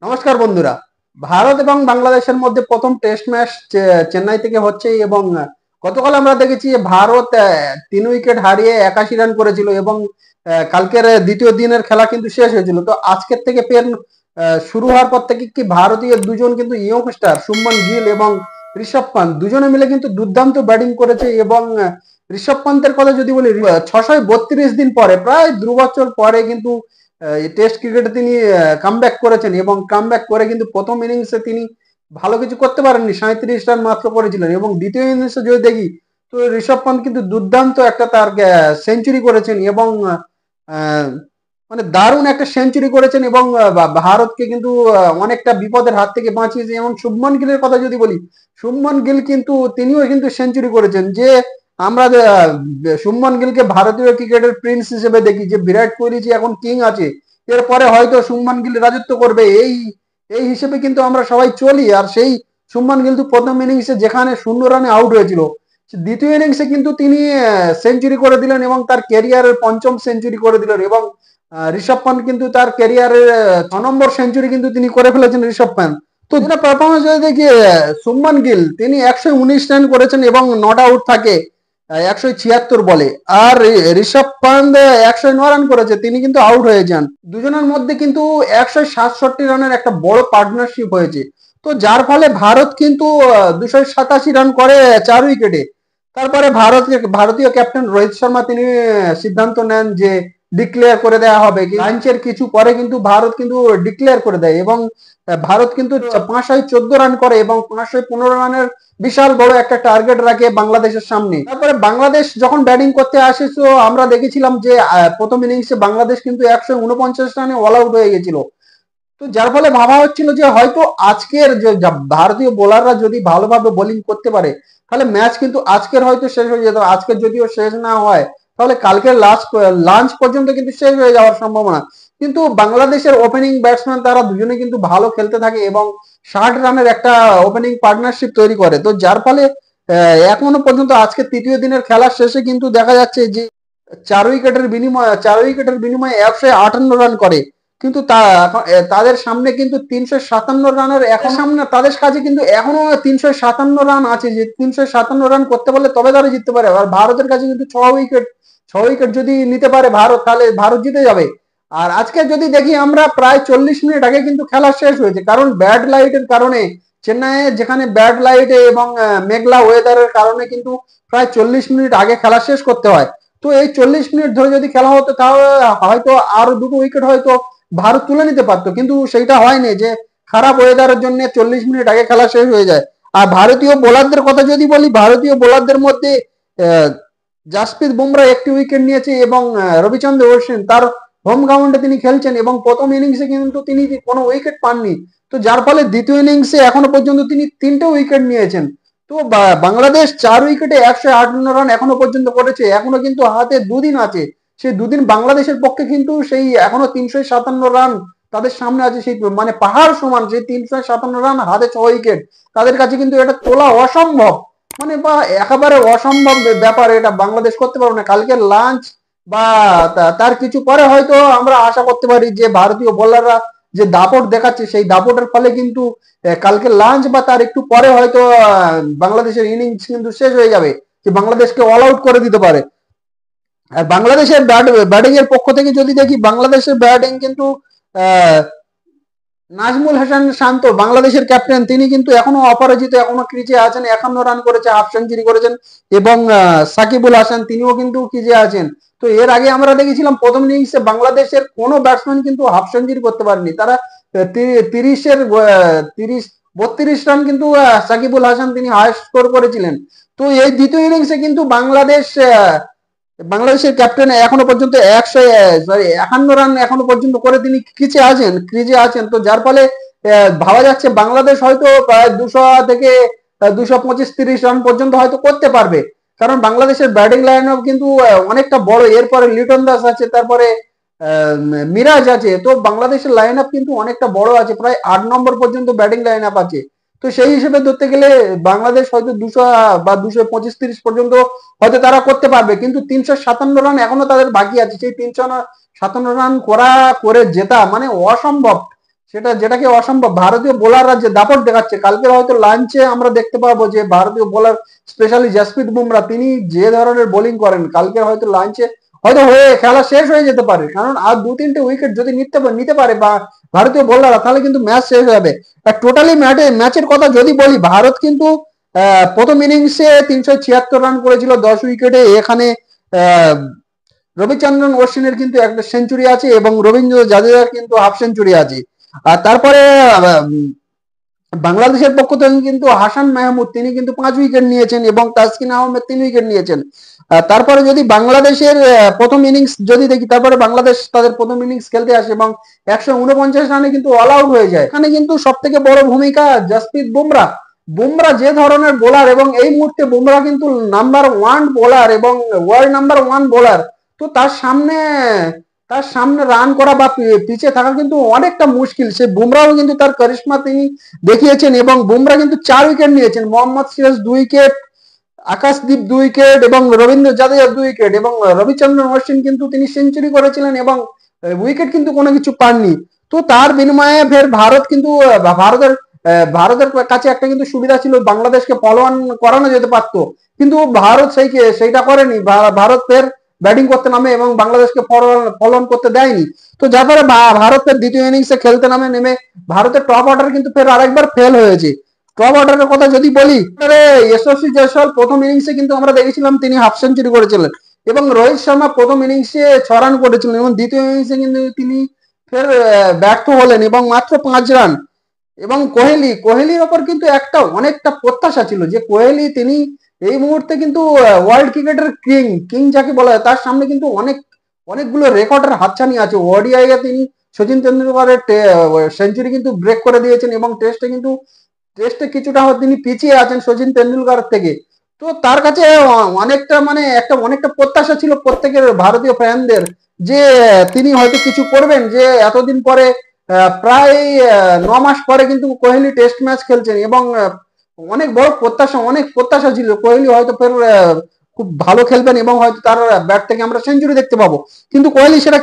নমস্কার বন্ধুরা। ভারত এবং বাংলাদেশের মধ্যে প্রথম টেস্ট ম্যাচ চেন্নাই থেকে হচ্ছে এবং গতকাল আমরা দেখেছি যে ভারত 3 উইকেট হারিয়ে 81 রান করেছিল এবং কালকের দ্বিতীয় দিনের খেলা কিন্তু শেষ হয়েছিল। তো আজকের থেকে ফের শুরু হওয়ার পর থেকে কি ভারতীয় দুজন কিন্তু ইয়ংস্টার শুভমান গিল এবং ঋষভ পান্ত দুজনে মিলে কিন্তু দুর্দান্ত ব্যাটিং করেছে এবং ঋষভ পান্তের কথা যদি বলি 632 দিন পরে প্রায় 2 বছর পরে কিন্তু টেস্ট ক্রিকেটে তিনি কামব্যাক করেছেন এবং কামব্যাক করে কিন্তু প্রথম ইনিংসে তিনি ভালো কিছু করতে পারেননি, 37 রান মাত্র করেছিলেন এবং দ্বিতীয় ইনিংসে যদি দেখি তো ঋষভ পান্ত কিন্তু দুর্দান্ত একটা তার সেঞ্চুরি করেছেন এবং আহ, মানে দারুণ একটা সেঞ্চুরি করেছেন এবং ভারতকে কিন্তু অনেকটা বিপদের হাত থেকে বাঁচিয়েছে। এবং শুভমান গিলের কথা যদি বলি, শুভমান গিল কিন্তু তিনিও কিন্তু সেঞ্চুরি করেছেন। যে আমরা শুভমান গিলকে ভারতীয় ক্রিকেটের প্রিন্স হিসেবে দেখি, যে বিরাট কোহলি যে এখন কিং আছে, এরপরে হয়তো শুভমান গিল রাজত্ব করবে এই এই হিসেবে কিন্তু আমরা সবাই চলি। আর সেই শুভমান গিল তো প্রথম ইনিংসে যেখানে 0 রানে আউট হয়েছিল, দ্বিতীয় ইনিংসে কিন্তু তিনি সেঞ্চুরি করে দিলেন এবং তার ক্যারিয়ারের পঞ্চম সেঞ্চুরি করে দিলেন এবং ঋষভ পান্ত কিন্তু তার ক্যারিয়ারের 6 নম্বর সেঞ্চুরি কিন্তু তিনি করে ফেলেছেন ঋষভ পান্ত। তো যেটা পারফরমেন্স যদি দেখি, শুভমান গিল তিনি 119 রান করেছেন এবং নট আউট থাকে 176 বলে। আর ঋষভ পান্ত 109 রান করেছে, তিনি কিন্তু আউট হয়ে যান। দুজনের মধ্যে কিন্তু 167 রানের একটা বড় পার্টনারশিপ হয়েছে। তো যার ফলে ভারত কিন্তু 287 রান করে 4 উইকেটে। তারপরে ভারতীয় ক্যাপ্টেন রোহিত শর্মা তিনি সিদ্ধান্ত নেন যে ডিক্লেয়ার করে দেওয়া হবে। লাঞ্চের কিছু পরে কিন্তু ভারত কিন্তু ডিক্লেয়ার করে দেয় এবং ভারত কিন্তু 514 রান করে এবং 515 রানের বিশাল বড় একটা টার্গেট রাখে বাংলাদেশের সামনে। তারপরে বাংলাদেশ যখন ব্যাটিং করতে আসে, তো আমরা দেখেছিলাম যে প্রথম ইনিংসে বাংলাদেশ কিন্তু 149 রানে অল আউট হয়ে গেছিল। তো যার ফলে ভাবা হচ্ছিল যে হয়তো আজকের যে ভারতীয় বোলাররা যদি ভালোভাবে বোলিং করতে পারে, তাহলে ম্যাচ কিন্তু আজকের হয়তো শেষ হয়ে যেত। আজকের যদিও শেষ না হয়, তাহলে কালকের লাঞ্চ পর্যন্ত কিন্তু শেষ হয়ে যাওয়ার সম্ভাবনা। কিন্তু বাংলাদেশের ওপেনিং ব্যাটসম্যান তারা দুজনে কিন্তু ভালো খেলতে থাকে এবং 60 রানের একটা ওপেনিং পার্টনারশিপ তৈরি করে। তো যার ফলে এখনো পর্যন্ত আজকে তৃতীয় দিনের খেলার শেষে কিন্তু দেখা যাচ্ছে যে 4 উইকেটের বিনিময়ে 158 রান করে। কিন্তু তাদের সামনে কিন্তু 357 রানের এখন সামনে তাদের কাছে কিন্তু এখনো 357 রান আছে, যে 357 রান করতে পারলে তবে তারা জিততে পারে। আর ভারতের কাছে কিন্তু 6 উইকেট যদি নিতে পারে ভারত, তাহলে ভারত জিতে যাবে। আর আজকে যদি দেখি আমরা প্রায় 40 মিনিট আগে কিন্তু খেলা শেষ হয়েছে, কারণ ব্যাড লাইটের কারণে চেন্নাইয়ে যেখানে ব্যাড লাইটে এবং মেঘলা ওয়েদারের কারণে কিন্তু প্রায় 40 মিনিট আগে খেলা শেষ করতে হয়। তো এই 40 মিনিট ধরে যদি খেলা হতো, তাহলে হয়তো আরো 2টো উইকেট হয়তো ভারত তুলে নিতে পারতো, কিন্তু সেইটা হয়নি। যে খারাপ ওয়েদারের জন্য 40 মিনিট আগে খেলা শেষ হয়ে যায়। আর ভারতীয় বোলারদের কথা যদি বলি, ভারতীয় বোলারদের মধ্যে জাসপ্রীত বুমরা একটি উইকেট নিয়েছে এবং রবিচন্দ্র অশ্বিন তার হোম গ্রাউন্ডে তিনি খেলছেন এবং প্রথম ইনিংসে কিন্তু তিনি কোনো উইকেট পাননি। তো যার ফলে দ্বিতীয় ইনিংসে এখনো পর্যন্ত তিনি 3টে উইকেট নিয়েছেন। তো বাংলাদেশ 4 উইকেটে 158 রান এখনো পর্যন্ত করেছে। এখনো কিন্তু হাতে দুদিন আছে, সেই দুদিন বাংলাদেশের পক্ষে কিন্তু সেই এখনো 357 রান তাদের সামনে আছে। সেই মানে পাহাড় সমান সেই 357 রান হাতে 6 উইকেট, তাদের কাছে কিন্তু এটা তোলা অসম্ভব, মানে বা একেবারে অসম্ভব ব্যাপার। এটা বাংলাদেশ করতে পারবে না। কালকে লাঞ্চ বা তার কিছু পরে হয়তো আমরা আশা করতে পারি যে ভারতীয় বোলাররা যে দাপট দেখাচ্ছে, সেই দাপটের ফলে কিন্তু কালকে লাঞ্চ বা তার একটু পরে হয়তো বাংলাদেশের ইনিংস কিন্তু শেষ হয়ে যাবে, যে বাংলাদেশকে অল আউট করে দিতে পারে। আর বাংলাদেশের ব্যাটিং এর পক্ষ থেকে যদি দেখি, বাংলাদেশের ব্যাটিং কিন্তু আহ নাজমুল হাসান শান্ত বাংলাদেশের ক্যাপ্টেন, তিনি কিন্তু এখনো অপরাজিত, এখনো ক্রিজে আছেন, 51 রান করেছে, হাফ সেঞ্চুরি করেছেন। এবং সাকিবুল হাসান তিনিও কিন্তু ক্রিজে আছেন। তো এর আগে আমরা দেখেছিলাম প্রথম ইনিংসে বাংলাদেশের কোনো ব্যাটসম্যান কিন্তু হাফ সেঞ্চুরি করতে পারেনি। তারা 32 রান কিন্তু সাকিবুল হাসান তিনি হাইয়েস্ট স্কোর করেছিলেন। তো এই দ্বিতীয় ইনিংসে কিন্তু বাংলাদেশের ক্যাপ্টেন এখনো পর্যন্ত 51 রান এখনো পর্যন্ত করে তিনি ক্রিজে আছেন। তো যার ফলে ভাবা যাচ্ছে বাংলাদেশ হয়তো প্রায় 200 থেকে 225-30 রান পর্যন্ত হয়তো করতে পারবে, কারণ বাংলাদেশের ব্যাটিং লাইন আপ কিন্তু অনেকটা বড়। এরপরে লিটন দাস আছে, তারপরে মিরাজ আছে। তো বাংলাদেশের লাইন আপ কিন্তু অনেকটা বড় আছে, প্রায় 8 নম্বর পর্যন্ত ব্যাটিং লাইন আপ আছে। তো সেই হিসেবে ধরতে গেলে বাংলাদেশ হয়তো 200 বা 225-30 পর্যন্ত হয়তো তারা করতে পারবে, কিন্তু 357 রান এখনো তাদের বাকি আছে। সেই 357 রান করে জেতা মানে অসম্ভব। সেটা যেটাকে অসম্ভব। ভারতীয় বোলাররা যে দাপট দেখাচ্ছে, কালকে হয়তো লাঞ্চে আমরা দেখতে পাবো যে ভারতীয় বোলার স্পেশালি জসপ্রীত বুমরা তিনি যে ধরনের বোলিং করেন, কালকে হয়তো লাঞ্চে হয়তো হয়ে খেলা শেষ হয়ে যেতে পারে, কারণ আর 2-3টে উইকেট যদি নিতে পারে বা ভারতীয় বোলাররা, তাহলে কিন্তু ম্যাচ শেষ হয়ে যাবে। আর টোটালি ম্যাচের কথা যদি বলি, ভারত কিন্তু প্রথম ইনিংসে 376 রান করেছিল 10 উইকেটে। এখানে আহ রবিচন্দ্রন অশ্বিনের কিন্তু একটা সেঞ্চুরি আছে এবং রবীন্দ্র জাদেজার কিন্তু হাফ সেঞ্চুরি আছে। আর তারপরে বাংলাদেশের পক্ষ থেকে কিন্তু হাসান মাহমুদ তিনি কিন্তু 5 উইকেট নিয়েছেন এবং তাসকিন আহমেদ 3 উইকেট নিয়েছেন। তারপরে যদি বাংলাদেশের প্রথম ইনিংস যদি দেখি, তারপরে বাংলাদেশ তাদের প্রথম ইনিংস খেলতে আসে এবং 149 রানে কিন্তু অল আউট হয়ে যায়। এখানে কিন্তু সব থেকে বড় ভূমিকা জসপ্রীত বুমরা। বুমরা যে ধরনের বোলার, এবং এই মুহূর্তে বুমরা কিন্তু নাম্বার 1 বোলার এবং ওয়ার্ল্ড নাম্বার 1 বোলার। তো তার সামনে রান করা বা পিছিয়ে থাকা কিন্তু অনেকটা মুশকিল। সে বুমরাও কিন্তু তার কারিশমা তিনি দেখিয়েছেন এবং বুমরা কিন্তু 4 উইকেট নিয়েছেন। মোহাম্মদ সিরাজ 2 উইকেট, আকাশদীপ 2 উইকেট এবং রবীন্দ্র জাদেজা 2 উইকেট এবং রবিচন্দ্রন অশ্বিন কিন্তু তিনি সেঞ্চুরি করেছিলেন এবং উইকেট কিন্তু কোনো কিছু পাননি। তো তার বিনিময়ে ফের ভারত কিন্তু ভারতের কাছে একটা কিন্তু সুবিধা ছিল, বাংলাদেশকে ফলোঅন করানো যেতে পারতো, কিন্তু ভারত সেইটা করেনি। ভারত ফের ব্যাটিং করতে নামে এবং বাংলাদেশকে ফলোঅন করতে দেয়নি। তো যার ফলে ভারতের দ্বিতীয় ইনিংসে খেলতে নেমে ভারতের টপ অর্ডার কিন্তু ফের আরেকবার ফেল হয়েছে। টপ অর্ডারের কথা যদি বলি, যশস্বী জয়সওয়াল প্রথম ইনিংসে কিন্তু আমরা দেখেছিলাম তিনি হাফ সেঞ্চুরি করেছিলেন এবং রোহিত শর্মা প্রথম ইনিংসে 6 রান করেছিলেন এবং দ্বিতীয় ইনিংসে কিন্তু তিনি ফের ব্যর্থ হলেন এবং মাত্র 5 রান। এবং কোহলির ওপর কিন্তু অনেকটা প্রত্যাশা ছিল যে কোহলি তিনি এই মুহূর্তে কিন্তু ওয়ার্ল্ড ক্রিকেটের কিং যাকে বলা হয়, তার সামনে কিন্তু অনেকগুলো রেকর্ডের হাতছানি আছে। ওডিআই এ তিনি সচিন তেন্ডুলকরের সেঞ্চুরি কিন্তু ব্রেক করে দিয়েছেন এবং টেস্টে কিছুটা তিনি পিছিয়ে আছেন সচিন তেন্ডুলকর থেকে। তো তার কাছে অনেকটা প্রত্যাশা ছিল প্রত্যেকের ভারতীয় ফ্যানদের যে তিনি হয়তো কিছু করবেন, যে এতদিন পরে প্রায় 9 মাস পরে কিন্তু কোহলি টেস্ট ম্যাচ খেলছেন এবং অনেক প্রত্যাশা ছিল কোহলি হয়তো ফের খুব ভালো খেলবেন এবং হয়তো তার ব্যাট থেকে আমরা সেঞ্চুরি দেখতে পাবো। কিন্তু কোহলি সেটা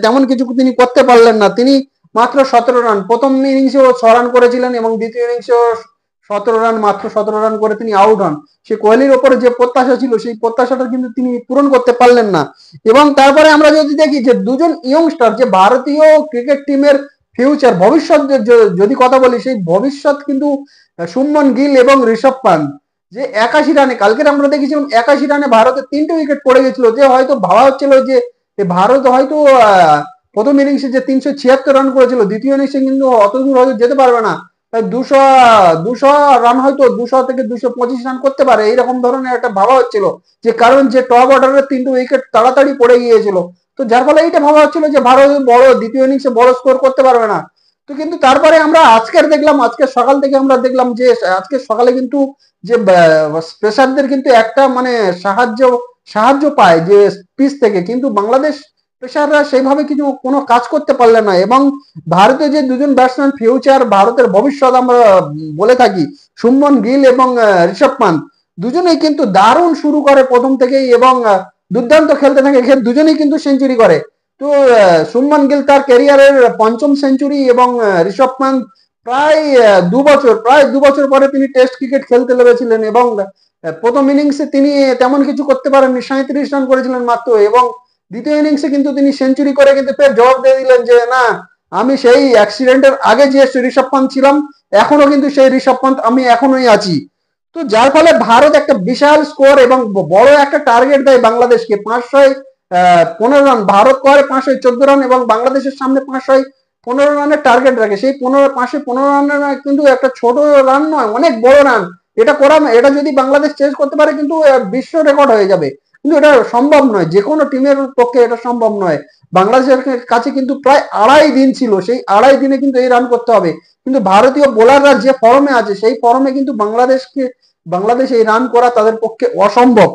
তেমন কিছু তিনি করতে পারলেন না। তিনি মাত্র 17 রান, প্রথম ইনিংসেও 6 রান করেছিলেন এবং দ্বিতীয় ইনিংসেও 17 রান, মাত্র 17 রান করে তিনি আউট হন। সে কোহলির ওপরে যে প্রত্যাশা ছিল সেই প্রত্যাশাটা কিন্তু তিনি পূরণ করতে পারলেন না। এবং তারপরে আমরা যদি দেখি যে দুজন ইয়ংস্টার, যে ভারতীয় ক্রিকেট টিমের ফিউচার ভবিষ্যৎ যদি কথা বলি, সেই ভবিষ্যৎ কিন্তু শুভমন গিল এবং ঋষভ পান্ত। যে 81 রানে, কালকে আমরা দেখেছিলাম 81 রানে ভারতের 3টে উইকেট পড়ে গেছিল, যে হয়তো ভাবা হচ্ছিল যে ভারত হয়তো প্রথম ইনিংসে যে 376 রান করেছিল, দ্বিতীয় ইনিংসে কিন্তু অত দূর হয়তো যেতে পারবে না, 200 রান, হয়তো 200 থেকে 225 রান করতে পারে, এইরকম ধরনের একটা ভাবা হচ্ছিল, যে কারণ যে টপ অর্ডারের 3টে উইকেট তাড়াতাড়ি পড়ে গিয়েছিল। তো যার ফলে এইটা ভাবা হচ্ছিল যে ভারত দ্বিতীয় ইনিংসে বড় স্কোর করতে পারবে না। তো কিন্তু তারপরে আমরা আজকের সকাল থেকে আমরা দেখলাম যে আজকে সকালে কিন্তু যে পেসারদের কিন্তু একটা সাহায্য পায় যে পিচ থেকে, কিন্তু বাংলাদেশ পেসাররা সেইভাবে কোনো কাজ করতে পারলে না। এবং ভারতের যে দুজন ব্যাটসম্যান ফিউচার, ভারতের ভবিষ্যৎ আমরা বলে থাকি, শুভমন গিল এবং ঋষভ পান্ত, দুজনেই কিন্তু দারুণ শুরু করে প্রথম থেকেই এবং দুর্দান্ত খেলতে থাকে, দুজনেই কিন্তু সেঞ্চুরি করে। তো শুভমন গিল তার ক্যারিয়ারের পঞ্চম সেঞ্চুরি এবং ঋষভ পান্ত প্রায় দু বছর পরে তিনি টেস্ট ক্রিকেট খেলতে লেগেছিলেন এবং প্রথম ইনিংসে তিনি তেমন কিছু করতে পারেননি, 37 রান করেছিলেন মাত্র, এবং দ্বিতীয় ইনিংসে কিন্তু তিনি সেঞ্চুরি করে কিন্তু ফের জবাব দিয়ে দিলেন যে না, আমি সেই অ্যাক্সিডেন্টের আগে যে ঋষভ পান্ত ছিলাম, এখনো কিন্তু সেই ঋষভ পান্ত আমি এখনোই আছি। তো যার ফলে ভারত একটা বিশাল স্কোর এবং বড় একটা টার্গেট দেয় বাংলাদেশকে, 515 রান। ভারত করে 514 রান এবং বাংলাদেশের সামনে 515 রানের টার্গেট রাখে। সেই 515 রানের কিন্তু একটা ছোট রান নয়, অনেক বড় রান। এটা যদি বাংলাদেশ চেস করতে পারে কিন্তু বিশ্ব রেকর্ড হয়ে যাবে, কিন্তু এটা সম্ভব নয়, যে কোনো টিমের পক্ষে এটা সম্ভব নয়। বাংলাদেশের কাছে কিন্তু প্রায় 2.5 দিন ছিল, সেই 2.5 দিনে কিন্তু এই রান করতে হবে, কিন্তু ভারতীয় বোলাররা যে ফর্মে আছে সেই ফর্মে কিন্তু বাংলাদেশ এই রান করা তাদের পক্ষে অসম্ভব।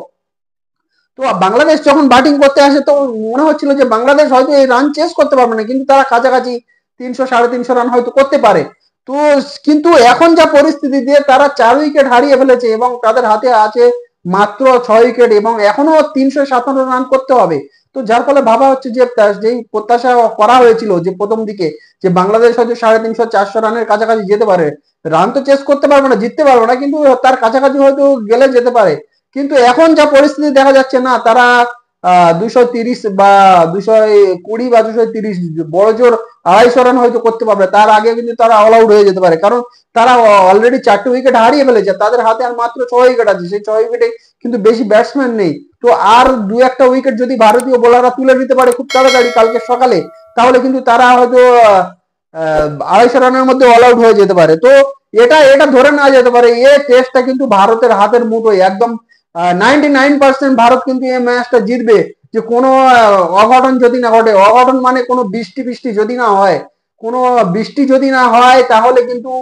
তো বাংলাদেশ যখন ব্যাটিং করতে আসে তো মনে হচ্ছিল যে বাংলাদেশ হয়তো এই রান চেস করতে পারবে না, কিন্তু তারা কাছাকাছি 300 সাড়ে 300 রান হয়তো করতে পারে। তো কিন্তু এখন যা পরিস্থিতি দিয়ে তারা 4 উইকেট হারিয়ে ফেলেছে এবং তাদের হাতে আছে মাত্র 6 উইকেট এবং এখনো 357 রান করতে হবে। তো যার ফলে ভাবা হচ্ছে যে যেই প্রত্যাশা করা হয়েছিল যে প্রথম দিকে যে বাংলাদেশ হয়তো 350-400 রানের কাছাকাছি যেতে পারে, রান তো চেস করতে পারবে না, জিততে পারবে না, কিন্তু তার কাছাকাছি হয়তো গেলে যেতে পারে। কিন্তু এখন যা পরিস্থিতি দেখা যাচ্ছে, না তারা 230 বা 220 বা 230, বড় জোর 250 রান হয়তো করতে পারবে, তার আগে কিন্তু তারা অল আউট হয়ে যেতে পারে। কারণ তারা অলরেডি 4টে উইকেট হারিয়ে ফেলেছে, তাদের হাতে আর মাত্র 6 উইকেট আছে, সেই 6 উইকেটে কিন্তু বেশি ব্যাটসম্যান নেই। তো আর দু একটা উইকেট যদি ভারতীয় বোলাররা তুলে নিতে পারে খুব তাড়াতাড়ি কালকে সকালে, তাহলে কিন্তু তারা হয়তো 250 রানের মধ্যে অল আউট হয়ে যেতে পারে। তো এটা এটা ধরে নেওয়া যেতে পারে এই টেস্টটা কিন্তু ভারতের হাতের মুঠোয় একদম। 99% ভারত কিন্তু এই ম্যাচটা জিতবে, যে কোনো অঘটন যদি না ঘটে। অঘটন মানে কোনো বৃষ্টি বৃষ্টি যদি না হয়, কোনো বৃষ্টি যদি না হয়, তাহলে কিন্তু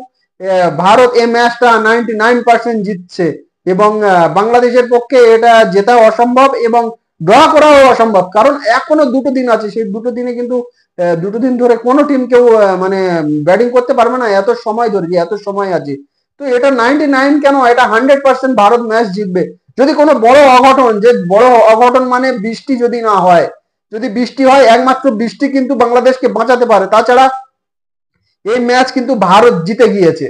ভারত এই ম্যাচটা 99% জিতছে। এবং বাংলাদেশের পক্ষে এটা জেতা অসম্ভব এবং ড্র করাও অসম্ভব, কারণ এখনো 2টো দিন আছে। সেই 2টো দিনে কিন্তু 2টো দিন ধরে কোনো টিম কেউ মানে ব্যাটিং করতে পারবে না এত সময় ধরে, যে এত সময় আছে। তো এটা 99 কেন, এটা 100% ভারত ম্যাচ জিতবে। যদি কোনো বড় অঘটন, যে বড় অঘটন মানে বৃষ্টি যদি না হয়, যদি বৃষ্টি হয়, একমাত্র বৃষ্টি কিন্তু বাংলাদেশকে বাঁচাতে পারে, তাছাড়া এই ম্যাচ কিন্তু ভারত জিতে গিয়েছে।